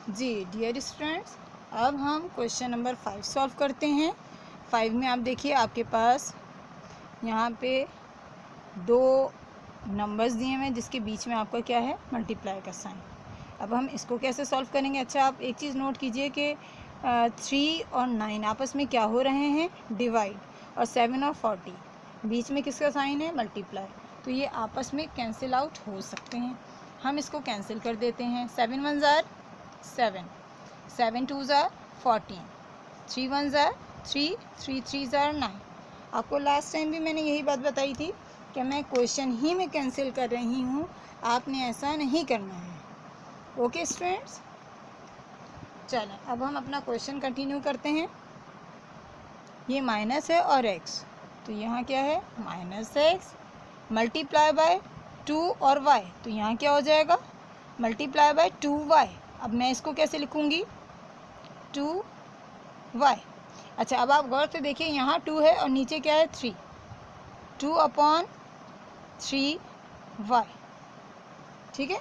जी dear students, अब हम question number 5 solve करते हैं। 5 में आप देखिए आपके पास यहाँ पे दो नंबर्स दिए हुए हैं जिसके बीच में आपका क्या है, मल्टीप्लाई का साइन। अब हम इसको कैसे सॉल्व करेंगे। अच्छा, आप एक चीज़ नोट कीजिए कि 3 और 9 आपस में क्या हो रहे हैं, डिवाइड, और 7 और 40 बीच में किसका साइन है, मल्टीप्लाई। तो ये आपस में कैंसिल आउट हो सकते हैं। हम इसको कैंसिल कर देते हैं। 7 1 ज़ार 7, 7 2 ज़ार 14, 3 1 ज़ार 3, 3 3 ज़ार 9। आपको लास्ट टाइम भी मैंने यही बात बताई थी कि मैं क्वेश्चन ही में कैंसिल कर रही हूँ, आपने ऐसा नहीं करना है। ओके स्टूडेंट्स, चलें अब हम अपना क्वेश्चन कंटिन्यू करते हैं। ये माइनस है और एक्स, तो यहाँ क्या है, माइनस एक्स मल्टीप्लाई बाय 2 और वाई, तो यहाँ क्या हो जाएगा, मल्टीप्लाई बाय 2y। अब मैं इसको कैसे लिखूँगी, 2y। अच्छा, अब आप गौर से देखिए, यहाँ 2 है और नीचे क्या है, 3, 2/3y। ठीक है,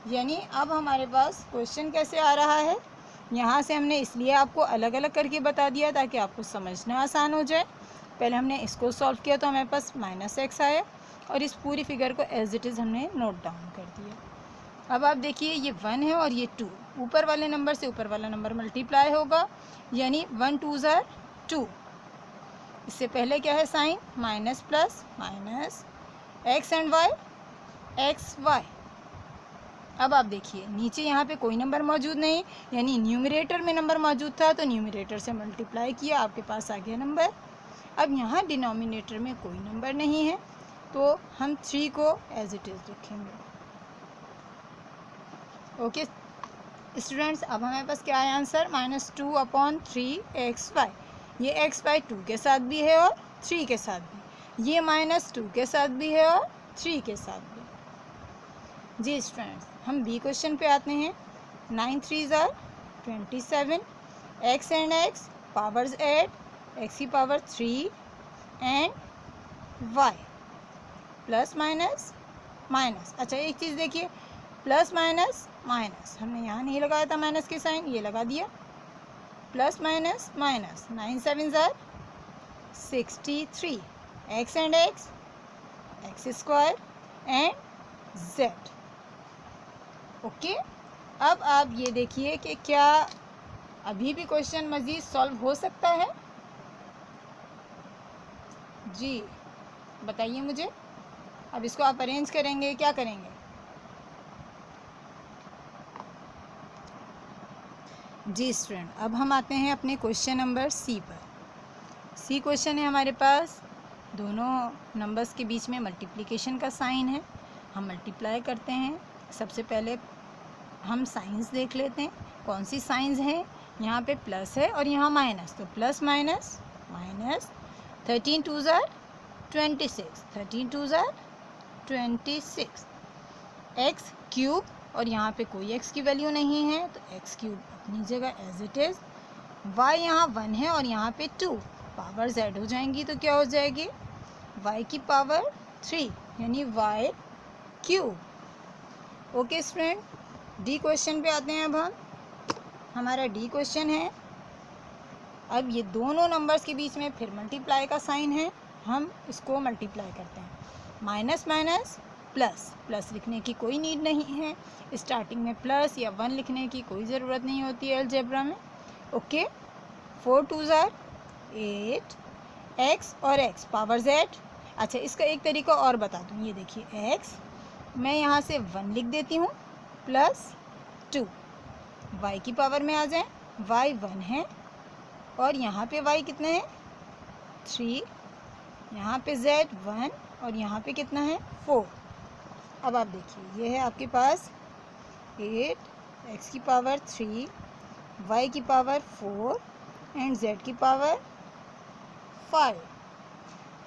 यानी अब हमारे पास क्वेश्चन कैसे आ रहा है, यहाँ से हमने इसलिए आपको अलग अलग करके बता दिया ताकि आपको समझना आसान हो जाए। पहले हमने इसको सॉल्व किया तो हमारे पास -x आया और इस पूरी फिगर को एज इट इज़ हमने नोट डाउन कर दिया। अब आप देखिए, ये 1 है और ये 2, ऊपर वाले नंबर से ऊपर वाला नंबर मल्टीप्लाई होगा, यानी 1 2 ज़ार 2। इससे पहले क्या है sign, minus plus minus, x and y, x y. अब आप देखिए नीचे यहाँ पे कोई नंबर मौजूद नहीं, यानी न्यूमरेटर में नंबर मौजूद था तो न्यूमरेटर से मल्टीप्लाई किया, आपके पास आ गया नंबर। अब यहाँ डिनोमिनेटर में कोई नंबर नहीं है तो हम 3 को एज इट इज़ रखेंगे। ओके स्टूडेंट्स, अब हमारे पास क्या है आंसर, -2/3xy। ये x बाई 2 के साथ भी है और 3 के साथ भी, ये -2 के साथ भी है और 3 के साथ भी। जी स्टूडेंट्स, हम बी क्वेश्चन पे आते हैं। 9 3 ज़ार 27, x and x powers add, x की power 3 and y, plus minus minus. अच्छा, एक चीज़ देखिए, प्लस माइनस माइनस हमने यहाँ नहीं लगाया था माइनस के साइन, ये लगा दिया, प्लस माइनस माइनस। 9 7 ज़ार 63, x and x, x square and z. Okay, अब आप ये देखिए कि क्या अभी भी क्वेश्चन मज़ीद सॉल्व हो सकता है। जी बताइए मुझे, अब इसको आप अरेंज करेंगे, क्या करेंगे। जी स्टूडेंट, अब हम आते हैं अपने क्वेश्चन नंबर सी पर। सी क्वेश्चन है हमारे पास, दोनों नंबर्स के बीच में मल्टीप्लिकेशन का साइन है, हम मल्टीप्लाई करते हैं। सबसे पहले हम साइंस देख लेते हैं, कौन सी साइंस हैं। यहाँ पे प्लस है और यहाँ माइनस, तो प्लस माइनस माइनस। 13 2 ज़ार 26, 13 2 ज़ार 26, एक्स क्यूब, और यहाँ पे कोई एक्स की वैल्यू नहीं है तो एक्स क्यूब अपनी जगह एज इट इज़। वाई यहाँ 1 है और यहाँ पे 2, पावर जेड हो जाएंगी तो क्या हो जाएगी, वाई की पावर 3, यानी y cube. Okay student, the question पे आते हैं। अब हमारा डी क्वेश्चन है, अब ये दोनों नंबर्स के बीच में फिर मल्टीप्लाई का साइन है, हम इसको मल्टीप्लाई करते हैं। माइनस माइनस प्लस, प्लस लिखने की कोई नीड नहीं है, स्टार्टिंग में प्लस या 1 लिखने की कोई ज़रूरत नहीं होती है अलजेब्रा में। ओके, 4 2 ज़ार 8, एक्स और एक्स पावर जेड। अच्छा, इसका एक तरीका और बता दूँ, ये देखिए एक्स मैं यहाँ से 1 लिख देती हूँ प्लस 2, वाई की पावर में आ जाए, वाई 1 है और यहाँ पे वाई कितने हैं, 3, यहाँ पे जेड 1 और यहाँ पे कितना है, 4। अब आप देखिए, ये है आपके पास 8, एक्स की पावर 3, वाई की पावर 4 एंड जेड की पावर 5।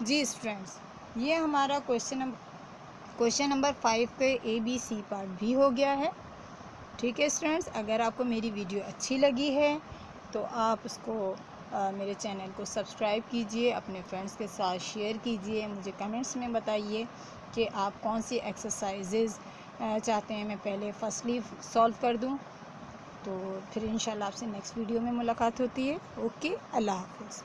जी स्टूडेंट्स, ये हमारा क्वेश्चन नंबर 5 के ABC पार्ट भी हो गया है। ठीक है स्टूडेंट्स, अगर आपको मेरी वीडियो अच्छी लगी है तो आप उसको मेरे चैनल को सब्सक्राइब कीजिए, अपने फ्रेंड्स के साथ शेयर कीजिए, मुझे कमेंट्स में बताइए कि आप कौन सी एक्सरसाइजेज़ चाहते हैं मैं पहले फर्स्टली सॉल्व कर दूं। तो फिर इंशाल्लाह आपसे नेक्स्ट वीडियो में मुलाकात होती है। ओके, अल्लाह हाफ़िज़।